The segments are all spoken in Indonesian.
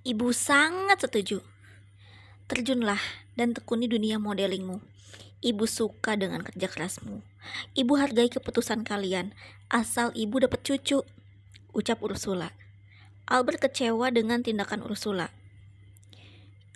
Ibu sangat setuju. Terjunlah dan tekuni dunia modelingmu. Ibu suka dengan kerja kerasmu. Ibu hargai keputusan kalian, asal ibu dapat cucu, ucap Ursula. Albert kecewa dengan tindakan Ursula.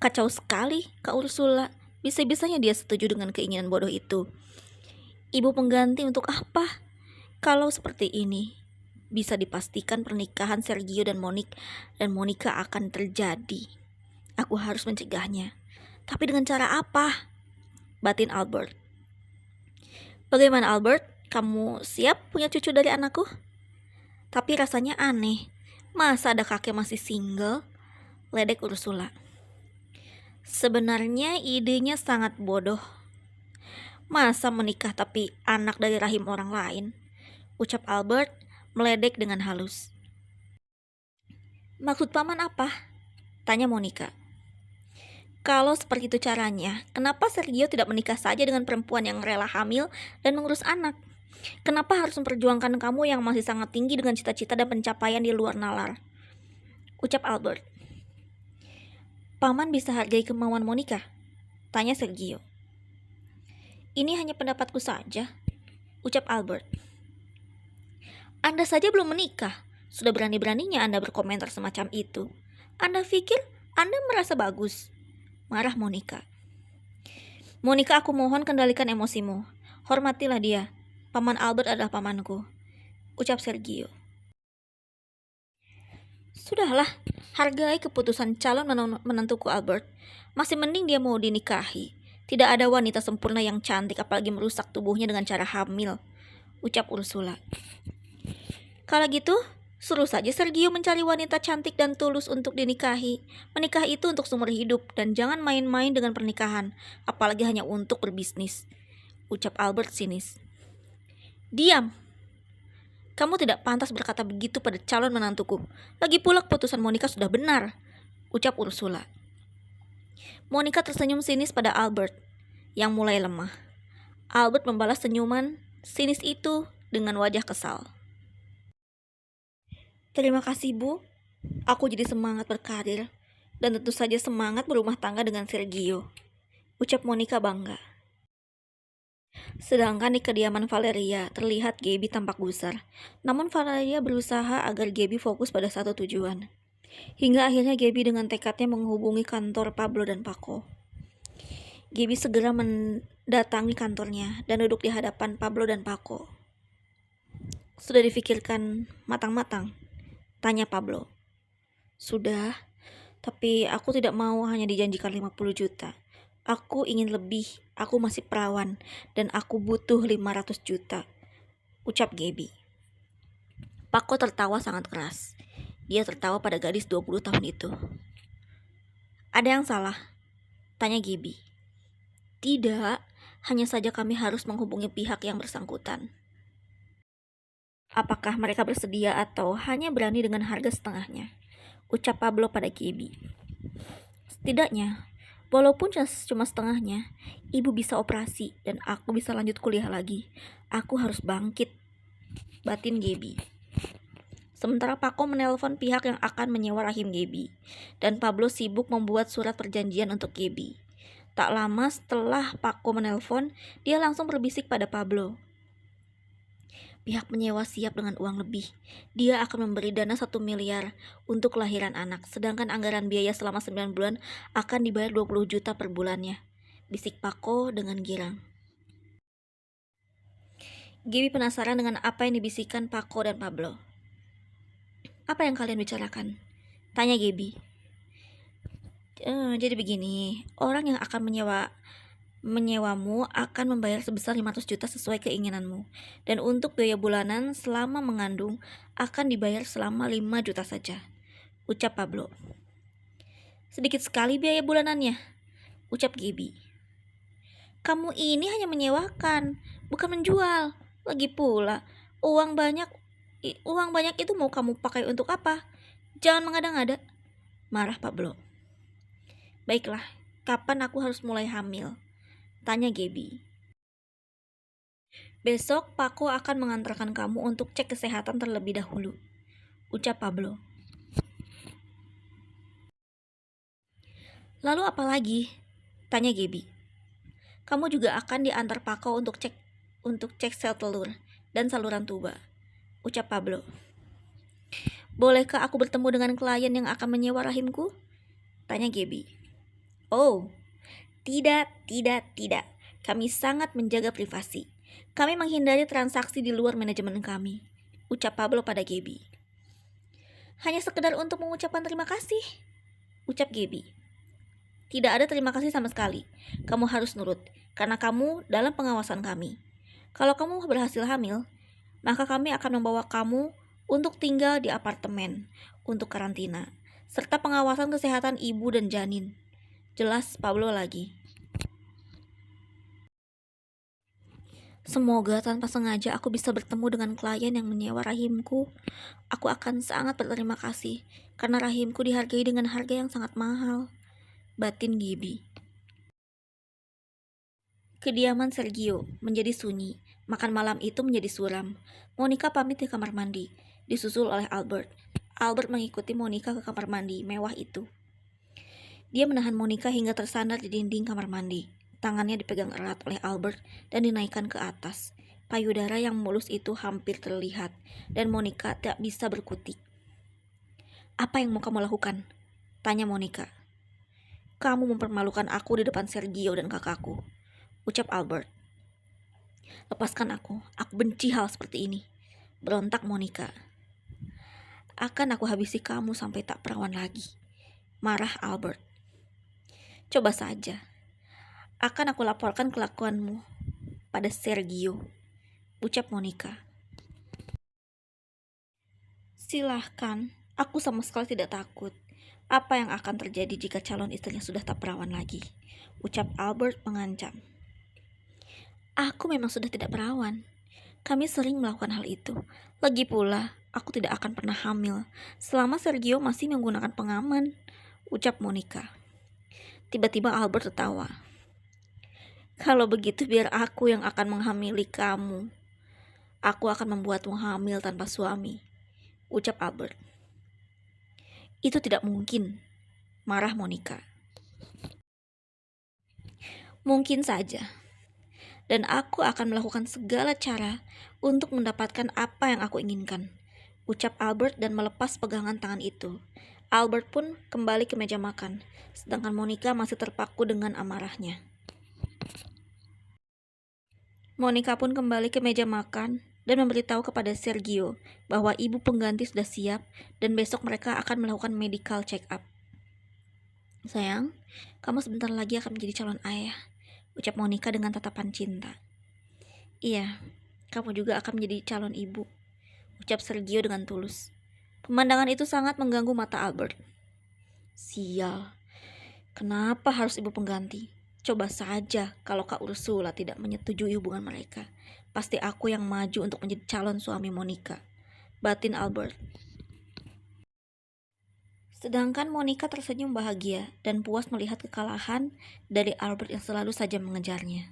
Kacau sekali, Kak Ursula. Bisa-bisanya dia setuju dengan keinginan bodoh itu. Ibu pengganti untuk apa? Kalau seperti ini, bisa dipastikan pernikahan Sergio dan Monica akan terjadi. Aku harus mencegahnya. Tapi dengan cara apa? Batin Albert. Bagaimana Albert? Kamu siap punya cucu dari anakku? Tapi rasanya aneh. Masa ada kakek masih single? Ledek Ursula. Sebenarnya idenya sangat bodoh. Masa menikah tapi anak dari rahim orang lain? Ucap Albert meledek dengan halus. Maksud paman apa? Tanya Monica. Kalau seperti itu caranya, kenapa Sergio tidak menikah saja dengan perempuan yang rela hamil dan mengurus anak? Kenapa harus memperjuangkan kamu yang masih sangat tinggi dengan cita-cita dan pencapaian di luar nalar? Ucap Albert. Paman bisa hargai kemauan Monica? Tanya Sergio. Ini hanya pendapatku saja, ucap Albert. Anda saja belum menikah, sudah berani-beraninya Anda berkomentar semacam itu. Anda pikir Anda merasa bagus? Marah Monica. Monica, aku mohon kendalikan emosimu. Hormatilah dia. Paman Albert adalah pamanku, ucap Sergio. Sudahlah, hargai keputusan calon menantuku Albert. Masih mending dia mau dinikahi. Tidak ada wanita sempurna yang cantik apalagi merusak tubuhnya dengan cara hamil, ucap Ursula. Kalau gitu, suruh saja Sergio mencari wanita cantik dan tulus untuk dinikahi. Menikah itu untuk seumur hidup dan jangan main-main dengan pernikahan, apalagi hanya untuk berbisnis, ucap Albert sinis. Diam! Kamu tidak pantas berkata begitu pada calon menantuku. Lagi pula keputusan Monica sudah benar, ucap Ursula. Monica tersenyum sinis pada Albert yang mulai lemah. Albert membalas senyuman sinis itu dengan wajah kesal. Terima kasih Bu, aku jadi semangat berkarir dan tentu saja semangat berumah tangga dengan Sergio, ucap Monica bangga. Sedangkan di kediaman Valeria terlihat Gaby tampak gusar, namun Valeria berusaha agar Gaby fokus pada satu tujuan. Hingga akhirnya Gaby dengan tekadnya menghubungi kantor Pablo dan Paco. Gaby segera mendatangi kantornya dan duduk di hadapan Pablo dan Paco. Sudah difikirkan matang-matang? Tanya Pablo. Sudah, tapi aku tidak mau hanya dijanjikan 50 juta. Aku ingin lebih, aku masih perawan, dan aku butuh 500 juta, ucap Gaby. Paco tertawa sangat keras. Dia tertawa pada gadis 20 tahun itu. Ada yang salah? Tanya Gaby. Tidak, hanya saja kami harus menghubungi pihak yang bersangkutan. Apakah mereka bersedia atau hanya berani dengan harga setengahnya? Ucap Pablo pada Gaby. Setidaknya, walaupun cuma setengahnya, ibu bisa operasi dan aku bisa lanjut kuliah lagi. Aku harus bangkit, batin Gaby. Sementara Paco menelpon pihak yang akan menyewa rahim Gaby, dan Pablo sibuk membuat surat perjanjian untuk Gaby. Tak lama setelah Paco menelpon, dia langsung berbisik pada Pablo. Pihak penyewa siap dengan uang lebih. Dia akan memberi dana 1 miliar untuk kelahiran anak, sedangkan anggaran biaya selama 9 bulan akan dibayar 20 juta per bulannya, bisik Paco dengan girang. Gaby penasaran dengan apa yang dibisikkan Paco dan Pablo. Apa yang kalian bicarakan? Tanya Gaby. Jadi begini, orang yang akan menyewamu akan membayar sebesar 500 juta sesuai keinginanmu. Dan untuk biaya bulanan selama mengandung akan dibayar selama 5 juta saja, ucap Pablo. Sedikit sekali biaya bulanannya, ucap Gaby. Kamu ini hanya menyewakan, bukan menjual. Lagi pula, uang banyak itu mau kamu pakai untuk apa? Jangan mengada-ngada, marah Pablo. Baiklah, kapan aku harus mulai hamil? Tanya Gaby. Besok Paco akan mengantarkan kamu untuk cek kesehatan terlebih dahulu, ucap Pablo. Lalu apa lagi? Tanya Gaby. Kamu juga akan diantar Paco untuk cek sel telur dan saluran tuba, ucap Pablo. Bolehkah aku bertemu dengan klien yang akan menyewa rahimku? Tanya Gaby. Oh, tidak. Kami sangat menjaga privasi. Kami menghindari transaksi di luar manajemen kami, ucap Pablo pada Gaby. Hanya sekedar untuk mengucapkan terima kasih, ucap Gaby. Tidak ada terima kasih sama sekali. Kamu harus nurut, karena kamu dalam pengawasan kami. Kalau kamu berhasil hamil, maka kami akan membawa kamu untuk tinggal di apartemen, untuk karantina, serta pengawasan kesehatan ibu dan janin. Jelas Pablo lagi. Semoga tanpa sengaja aku bisa bertemu dengan klien yang menyewa rahimku. Aku akan sangat berterima kasih, karena rahimku dihargai dengan harga yang sangat mahal, batin Gaby. Kediaman Sergio menjadi sunyi. Makan malam itu menjadi suram. Monica pamit di kamar mandi, disusul oleh Albert. Albert mengikuti Monica ke kamar mandi mewah itu. Dia menahan Monica hingga tersandar di dinding kamar mandi. Tangannya dipegang erat oleh Albert dan dinaikkan ke atas. Payudara yang mulus itu hampir terlihat, dan Monica tak bisa berkutik. Apa yang mau kamu lakukan? Tanya Monica. Kamu mempermalukan aku di depan Sergio dan kakakku, ucap Albert. Lepaskan aku benci hal seperti ini, berontak Monica. Akan aku habisi kamu sampai tak perawan lagi, marah Albert. Coba saja, akan aku laporkan kelakuanmu pada Sergio, ucap Monica. Silahkan, aku sama sekali tidak takut. Apa yang akan terjadi jika calon istrinya sudah tak perawan lagi, ucap Albert mengancam. Aku memang sudah tidak perawan. Kami sering melakukan hal itu. Lagi pula, aku tidak akan pernah hamil selama Sergio masih menggunakan pengaman, ucap Monica. Tiba-tiba Albert tertawa. Kalau begitu biar aku yang akan menghamili kamu. Aku akan membuatmu hamil tanpa suami, ucap Albert. Itu tidak mungkin, marah Monica. Mungkin saja. Dan aku akan melakukan segala cara untuk mendapatkan apa yang aku inginkan, ucap Albert dan melepas pegangan tangan itu. Albert pun kembali ke meja makan, sedangkan Monica masih terpaku dengan amarahnya. Monica pun kembali ke meja makan dan memberitahu kepada Sergio bahwa ibu pengganti sudah siap dan besok mereka akan melakukan medical check-up. Sayang, kamu sebentar lagi akan menjadi calon ayah, ucap Monica dengan tatapan cinta. Iya, kamu juga akan menjadi calon ibu, ucap Sergio dengan tulus. Pemandangan itu sangat mengganggu mata Albert. Sial, kenapa harus ibu pengganti? Coba saja kalau Kak Ursula tidak menyetujui hubungan mereka. Pasti aku yang maju untuk menjadi calon suami Monica, batin Albert. Sedangkan Monica tersenyum bahagia dan puas melihat kekalahan dari Albert yang selalu saja mengejarnya.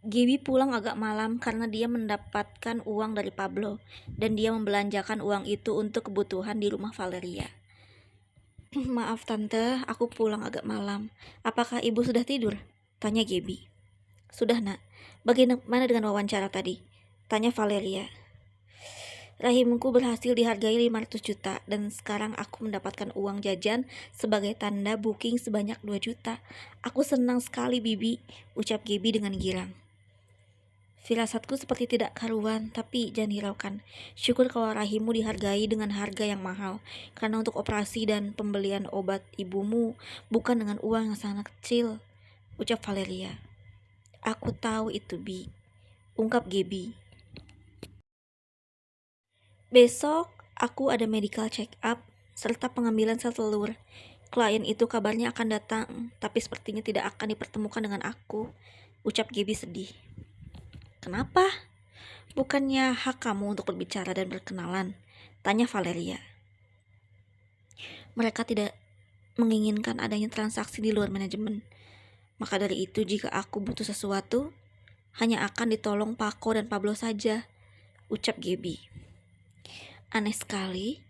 Gaby pulang agak malam karena dia mendapatkan uang dari Pablo dan dia membelanjakan uang itu untuk kebutuhan di rumah Valeria. Maaf tante, aku pulang agak malam. Apakah ibu sudah tidur? Tanya Gaby. Sudah nak, bagaimana dengan wawancara tadi? Tanya Valeria. Rahimku berhasil dihargai 500 juta dan sekarang aku mendapatkan uang jajan sebagai tanda booking sebanyak 2 juta. Aku senang sekali Bibi, ucap Gaby dengan girang. Firasatku seperti tidak karuan, tapi jangan hiraukan. Syukur kalau rahimmu dihargai dengan harga yang mahal, karena untuk operasi dan pembelian obat ibumu bukan dengan uang yang sangat kecil, ucap Valeria. Aku tahu itu, Bi, ungkap Gaby. Besok aku ada medical check up serta pengambilan sel telur. Klien itu kabarnya akan datang, tapi sepertinya tidak akan dipertemukan dengan aku, ucap Gaby sedih. Kenapa? Bukannya hak kamu untuk berbicara dan berkenalan? Tanya Valeria. Mereka tidak menginginkan adanya transaksi di luar manajemen. Maka dari itu jika aku butuh sesuatu, hanya akan ditolong Paco dan Pablo saja, ucap Gaby. Aneh sekali,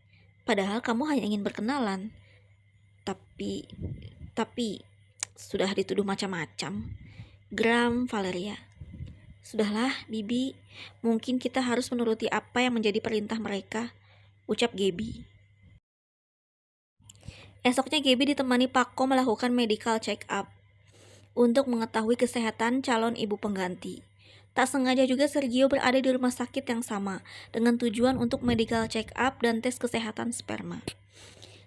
padahal kamu hanya ingin berkenalan. Tapi, sudah dituduh macam-macam. Geram Valeria. Sudahlah, Bibi, mungkin kita harus menuruti apa yang menjadi perintah mereka, ucap Gaby. Esoknya Gaby ditemani Paco melakukan medical check-up untuk mengetahui kesehatan calon ibu pengganti. Tak sengaja juga Sergio berada di rumah sakit yang sama dengan tujuan untuk medical check-up dan tes kesehatan sperma.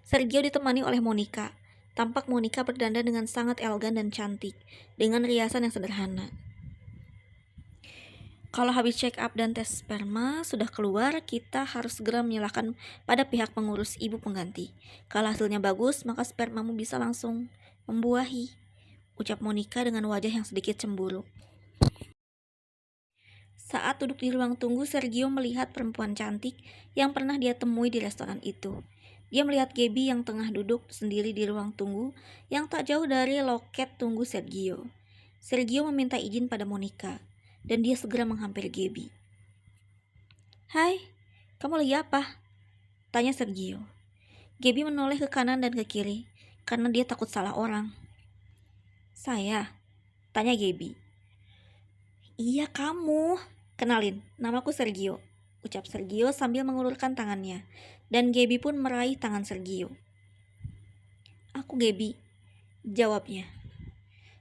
Sergio ditemani oleh Monica. Tampak Monica berdandan dengan sangat elegan dan cantik, dengan riasan yang sederhana. Kalau habis check up dan tes sperma sudah keluar, kita harus segera menyerahkan pada pihak pengurus ibu pengganti. Kalau hasilnya bagus, maka spermamu bisa langsung membuahi, ucap Monica dengan wajah yang sedikit cemburu. Saat duduk di ruang tunggu, Sergio melihat perempuan cantik yang pernah dia temui di restoran itu. Dia melihat Gaby yang tengah duduk sendiri di ruang tunggu yang tak jauh dari loket tunggu Sergio. Sergio meminta izin pada Monica, dan dia segera menghampiri Gaby. "Hai, kamu lagi apa?" tanya Sergio. Gaby menoleh ke kanan dan ke kiri, karena dia takut salah orang. "Saya?" tanya Gaby. "Iya kamu, kenalin, namaku Sergio," ucap Sergio sambil mengulurkan tangannya, dan Gaby pun meraih tangan Sergio. "Aku Gaby," jawabnya.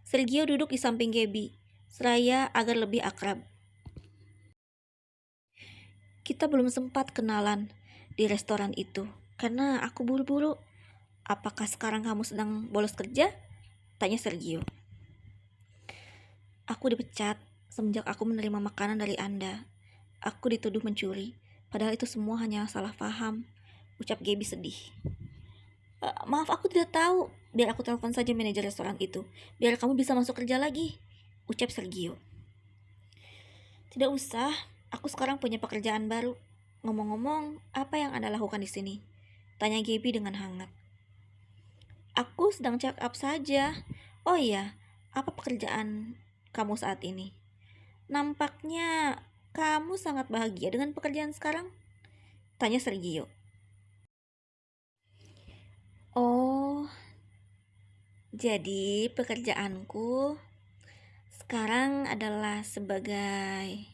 Sergio duduk di samping Gaby, seraya agar lebih akrab. "Kita belum sempat kenalan di restoran itu, karena aku buru-buru. Apakah sekarang kamu sedang bolos kerja?" tanya Sergio. "Aku dipecat semenjak aku menerima makanan dari Anda. Aku dituduh mencuri, padahal itu semua hanya salah paham," ucap Gaby sedih. Maaf, aku tidak tahu. Biar aku telepon saja manajer restoran itu, biar kamu bisa masuk kerja lagi," ucap Sergio. "Tidak usah, aku sekarang punya pekerjaan baru. Ngomong-ngomong, apa yang Anda lakukan di sini?" tanya Gaby dengan hangat. "Aku sedang check up saja. Oh iya, apa pekerjaan kamu saat ini? Nampaknya kamu sangat bahagia dengan pekerjaan sekarang?" tanya Sergio. "Oh, jadi pekerjaanku sekarang adalah sebagai